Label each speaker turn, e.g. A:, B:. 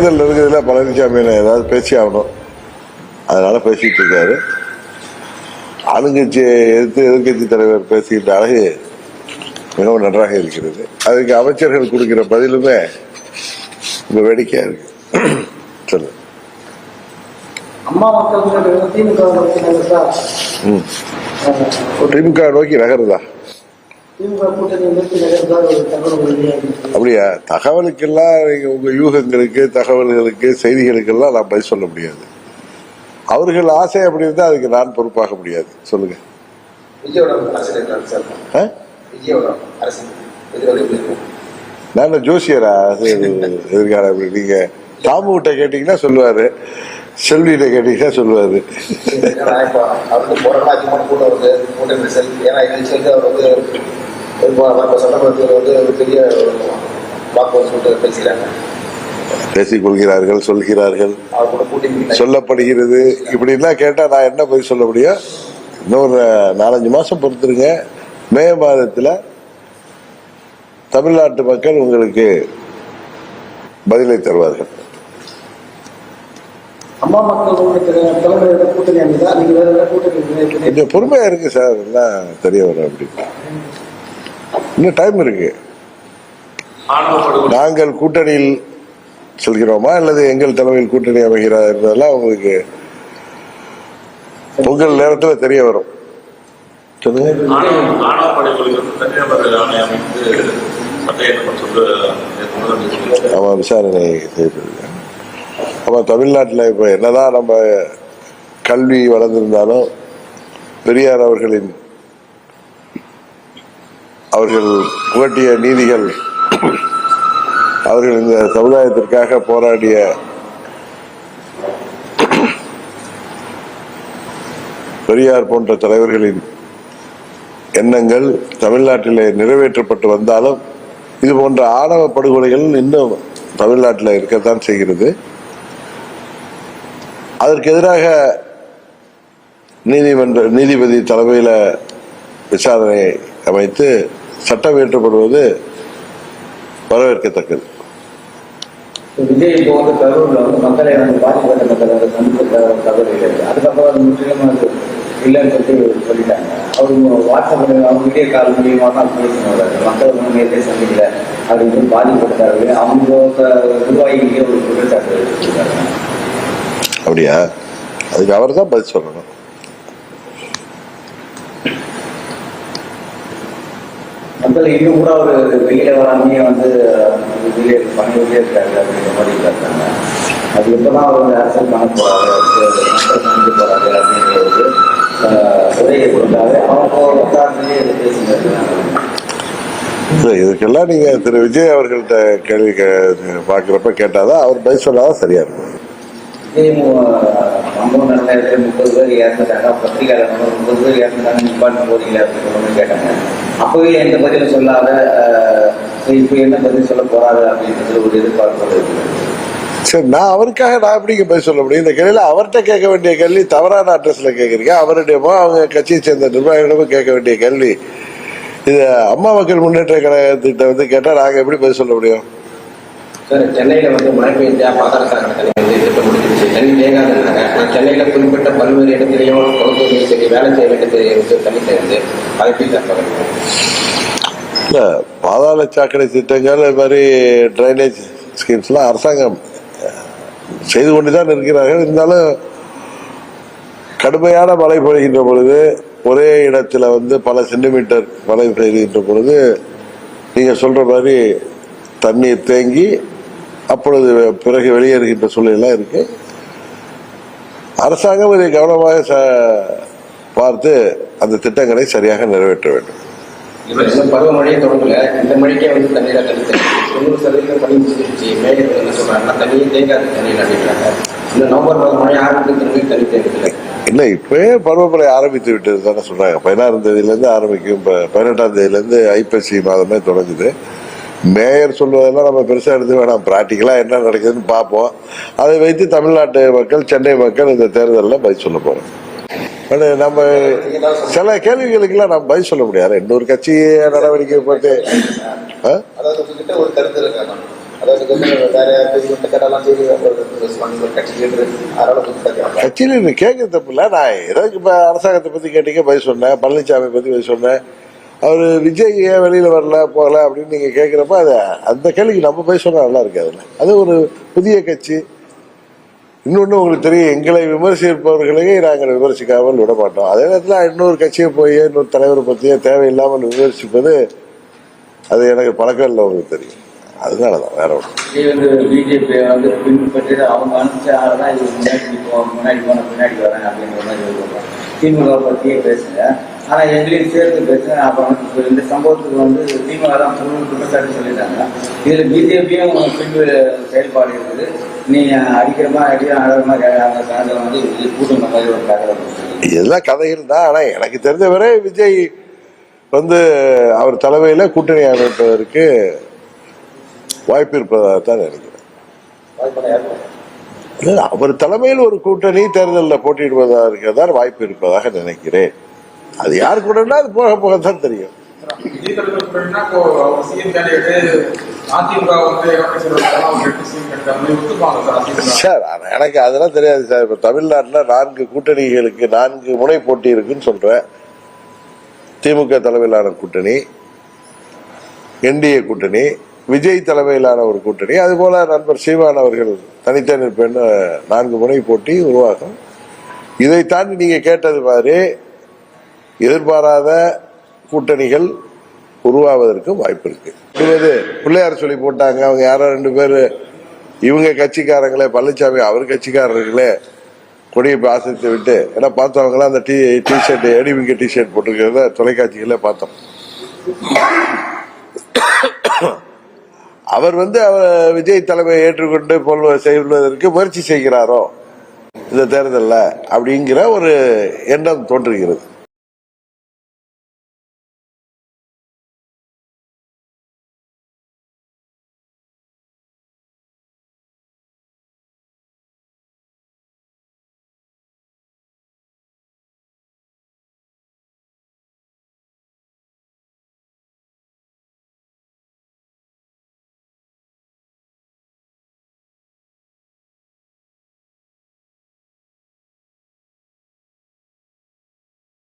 A: தேர்தல் இருக்கிறதுல பழனிசாமி ஏதாவது பேசி ஆகணும், அதனால பேசிட்டு இருக்காரு. ஆளுங்கட்சியை எதிர்த்து எதிர்கட்சி தலைவர் பேசுகின்ற அழகு மிகவும் நன்றாக இருக்கிறது. அதுக்கு அமைச்சர்கள் கொடுக்கிற பதிலுமே ரொம்ப வேடிக்கையா இருக்கு. சொல்லு. திமுக நோக்கி நகருதா? அப்படியா? தகவலுக்கெல்லாம் உங்க யூகங்களுக்கு, தகவல்களுக்கு, செய்திகளுக்கெல்லாம் நான் பதில் சொல்ல முடியாது. அவர்கள் ஆசை அப்படி இருந்தா அதுக்கு நான் பொறுப்பாக முடியாது. சொல்லுங்க. நான் ஜோசியரா? எதிர்கால நீங்க தாமுகிட்ட கேட்டீங்கன்னா சொல்லுவாரு, செல்வியிட்ட கேட்டீங்கன்னா சொல்லுவாரு. பேசிக் கொள்கிறார்கள், சொல்கிறார்கள், சொல்லப்படுகிறது. இப்படிலாம் கேட்டா நான் என்ன போய் சொல்ல முடியும்? இன்னொரு 4-5 மாசம் பொறுத்துருங்க. மே மாதத்துல தமிழ்நாட்டு மக்கள் உங்களுக்கு பதிலை தருவார்கள். கொஞ்சம் பொறுமையா இருக்கு சார், எல்லாம் தெரிய வரும். அப்படி இன்னும் டைம் இருக்கு. நாங்கள் கூட்டணியில் சொல்கிறோமா அல்லது எங்கள் தலைமையில் கூட்டணி அமைகிறா என்பதெல்லாம் உங்களுக்கு பொங்கல் நேரத்தில் தெரிய வரும். ஆமா, விசாரணை செய்யப்படுது. ஆமா, தமிழ்நாட்டில் இப்ப என்னதான் நம்ம கல்வி வளர்ந்திருந்தாலும் பெரியார் அவர்கள் புகட்டிய நீதிகள், அவர்கள் இந்த சமுதாயத்திற்காக போராடிய பெரியார் போன்ற தலைவர்களின் எண்ணங்கள் தமிழ்நாட்டிலே நிறைவேற்றப்பட்டு வந்தாலும் இது போன்ற ஆணவ படுகொலைகள் இன்னும் தமிழ்நாட்டில் இருக்கத்தான் செய்கிறது. அதற்கு எதிராக நீதிபதி தலைமையில் விசாரணை அமைத்து சட்டம் இயற்றப்படுவது வரவேற்கத்தக்கது.
B: விஜய் இப்போ வந்து கரூர்ல வந்து மக்களை பாதிக்கப்பட்ட மக்களை தகவல் அதுக்கப்புறம் முற்றிலும் இல்லைன்னு சொல்லிட்டாங்க. அவங்க வாட்ஸ்அப்ல அவங்க வீடியோ கால் மூலியமா தான் பேசினாங்க. மக்கள் நேரத்தை சந்திக்கல அப்படின்னு பாதிக்கப்பட்டாரு. அவங்க நிர்வாகிகளே ஒரு குற்றச்சாட்டு வச்சிருக்காங்க.
A: அப்படியா? அதுக்கு அவர் தான் பதில் சொல்லணும்.
B: மக்கள் இன்னும் கூட ஒரு வெளியில வராமே வந்து பணியிலே இருக்காங்க அப்படின்ற மாதிரி இருக்காங்க. அது எப்பதான் அவர் அரசியல் பண்ண போறாரு, மக்கள் சந்திக்க போறாரு அப்படின்றது உரையை கொடுத்தாரு. அவங்க பேசினாங்க.
A: இதுக்கெல்லாம் நீங்க திரு விஜய் அவர்கள்ட்ட கேள்வி பாக்குறப்ப கேட்டாதான் அவர் பதில் சொல்லாதான் சரியா இருக்கும்.
B: சம்பவம் நடந்த இடத்துல 30 பேர் இறந்துட்டாங்க, பத்திரிகையாளர் 30 பேர் இறந்துட்டாங்க, நிப்பாட்டு போறீங்களா அப்படின்னு கேட்டாங்க. அப்பவே எந்த பதிலும் சொல்லாத இப்ப என்ன பதில் சொல்ல போறாரு அப்படின்றது ஒரு எதிர்பார்ப்பு இருக்கு.
A: சரி, நான் அவருக்காக நான் எப்படிங்க பதில் சொல்ல முடியும்? இந்த கேள்வியில அவர்கிட்ட கேட்க வேண்டிய கேள்வி தவறான அட்ரஸ்ல கேட்கறீங்க. அவருடையமோ அவங்க கட்சியை சேர்ந்த நிர்வாகிகளிடமோ கேட்க வேண்டிய கேள்வி இது அம்மா மக்கள் முன்னேற்ற கழகத்திட்ட வந்து கேட்டா நாங்க எப்படி பதில் சொல்ல முடியும்?
B: சார், சென்னையில வந்து மழை பெய்ஞ்சா பாதாள சாக்கடை தண்ணி வந்து திட்டம் முடிஞ்சிருச்சு. தண்ணி தேங்காதுனாங்க. நான் சென்னையில குறிப்பிட்ட பல்வேறு இடத்துலையும் குளத்தூர்லையும் சரி வேலை செய்ய வேண்டிய தண்ணி சேர்ந்து வாய்ப்பு
A: இல்ல. பாதாள சாக்கடை திட்டங்கள் இது மாதிரி டிரைனேஜ் ஸ்கீம்ஸ்லாம் அரசாங்கம் செய்து கொண்டுதான் இருக்கிறார்கள். இருந்தாலும் கடுமையான மழை பொழிகின்ற பொழுது ஒரே இடத்துல வந்து பல சென்டிமீட்டர் மழை பெய்கின்ற பொழுது நீங்க சொல்ற மாதிரி தண்ணீர் தேங்கி அப்பொழுது பிறகு வெளியேறுகின்ற சூழ்நிலை இருக்கு. அரசாங்கம் இதை கவனமாக பார்த்து அந்த திட்டங்களை சரியாக நிறைவேற்ற வேண்டும்.
B: பருவமழையை தொடங்கல, இந்த மழைக்கே வந்து தண்ணீரை தண்ணி 90% பணி முடிஞ்சிருச்சு. மேயர் என்ன சொல்றாங்கன்னா தண்ணியே தேங்காது தண்ணீர் அப்படின்றாங்க. இந்த நவம்பர் மாதம் மழை ஆரம்பிக்கிறது தண்ணி தேங்கல.
A: இல்லை, இப்பவே பருவமழை ஆரம்பித்து விட்டது தானே சொல்றாங்க. 16ஆம் தேதியிலேருந்து ஆரம்பிக்கும். இப்போ 18ஆம் தேதியிலேருந்து ஐப்பசி மாதமே தொடங்குது. மேயர் சொல்வதெல்லாம் நம்ம பெருசாக எடுத்து வேணாம். ப்ராக்டிக்கலாக என்ன நடக்குதுன்னு பார்ப்போம். அதை வைத்து தமிழ்நாட்டு மக்கள், சென்னை மக்கள் இந்த தேர்தலில் பதில் சொல்ல போகிறோம். நம்ம சில கேள்விகளுக்கெல்லாம் நம்ம பதில் சொல்ல முடியாது. இன்னொரு கட்சி நடவடிக்கை போட்டு கட்சியில கேட்க தப்பு இல்ல. நான் எதாவது இப்ப அரசாங்கத்தை பத்தி கேட்டீங்க பதில் சொன்னேன், பழனிசாமி பத்தி பதில் சொன்னேன். அவரு விஜய் ஏன் வெளியில வரல போகல அப்படின்னு நீங்க கேட்கிறப்ப அது அந்த கேள்விக்கு நம்ம போய் சொன்னா நல்லா இருக்காதுல்ல. அது ஒரு புதிய கட்சி. இன்னொன்னு உங்களுக்கு தெரியும், எங்களை விமர்சிப்பவர்களையே நாங்கள் விமர்சிக்காமல் விட மாட்டோம். அதே நேரத்தில் இன்னொரு கட்சியை போய் இன்னொரு தலைவரை பற்றியே தேவையில்லாமல் விமர்சிப்பது அது எனக்கு பழக்கம் இல்லை, உங்களுக்கு தெரியும். அதனாலதான் வேற ஒன்று.
B: பிஜேபி பின்பற்றி அவங்க அனுப்பிச்ச ஆளுதான் இது முன்னாடி போன பின்னாடி வரேன் அப்படிங்கிற மாதிரி திமுக பற்றியே பேசுங்க. ஆனா எங்களையும் சேர்த்து பேசுங்க. அப்புறம் இந்த சம்பவத்துக்கு திமுக தான் குற்றச்சாட்டு சொல்லிட்டாங்க. இதுல பிஜேபியும் பின்பு செயல்பாடு இருக்குது. நீங்க அடிக்கிற மாதிரி அடிக்கிற மாதிரி அந்த கணக்கில் கூட்டம் மாதிரி ஒரு கதை.
A: இதெல்லாம் கதைகள் தான். ஆனா எனக்கு தெரிஞ்சவரை விஜய் அவர் தலைமையில கூட்டணி அமைப்பதற்கு வாய்ப்பு இருப்பதாகத்தான் நினைக்கிறேன். அவர் தலைமையில் ஒரு கூட்டணி தேர்தலில் போட்டியிடுவதற்கு தான் வாய்ப்பு இருப்பதாக நினைக்கிறேன். அது யாரு கூடனா அது போக போகத்தான் தெரியும். சார் எனக்கு அதெல்லாம் தெரியாது சார். இப்ப தமிழ்நாட்டில் 4 கூட்டணிகளுக்கு 4 முனை போட்டி இருக்குன்னு சொல்றேன். திமுக தலைமையிலான கூட்டணி, என்டிஏ கூட்டணி, விஜய் தலைமையிலான ஒரு கூட்டணி, அதுபோல நண்பர் சீமான் அவர்கள் தனித்தனி நிற்பேன் 4 முனை போட்டி உருவாகும். இதை தாண்டி நீங்க கேட்டது மாதிரி எதிர்பாராத கூட்டணிகள் உருவாவதற்கு வாய்ப்பு இருக்கு. பிள்ளையார் சொல்லி போட்டாங்க. அவங்க யாரோ 2 பேரு இவங்க கட்சிக்காரங்களே, பழனிசாமி அவர் கட்சிக்காரர்களே கொடியை ஆசிரித்து விட்டு, ஏன்னா பார்த்தவங்க அந்த டிஷர்ட் ஏடிவிங்க டிஷர்ட் போட்டிருக்கிறத தொலைக்காட்சிகள பார்த்தோம். அவர் விஜய் தலைமையை ஏற்றுக்கொண்டு செய்வதற்கு முயற்சி செய்கிறாரோ இந்த தேர்தலில் அப்படிங்கிற ஒரு எண்ணம் தோன்றுகிறது.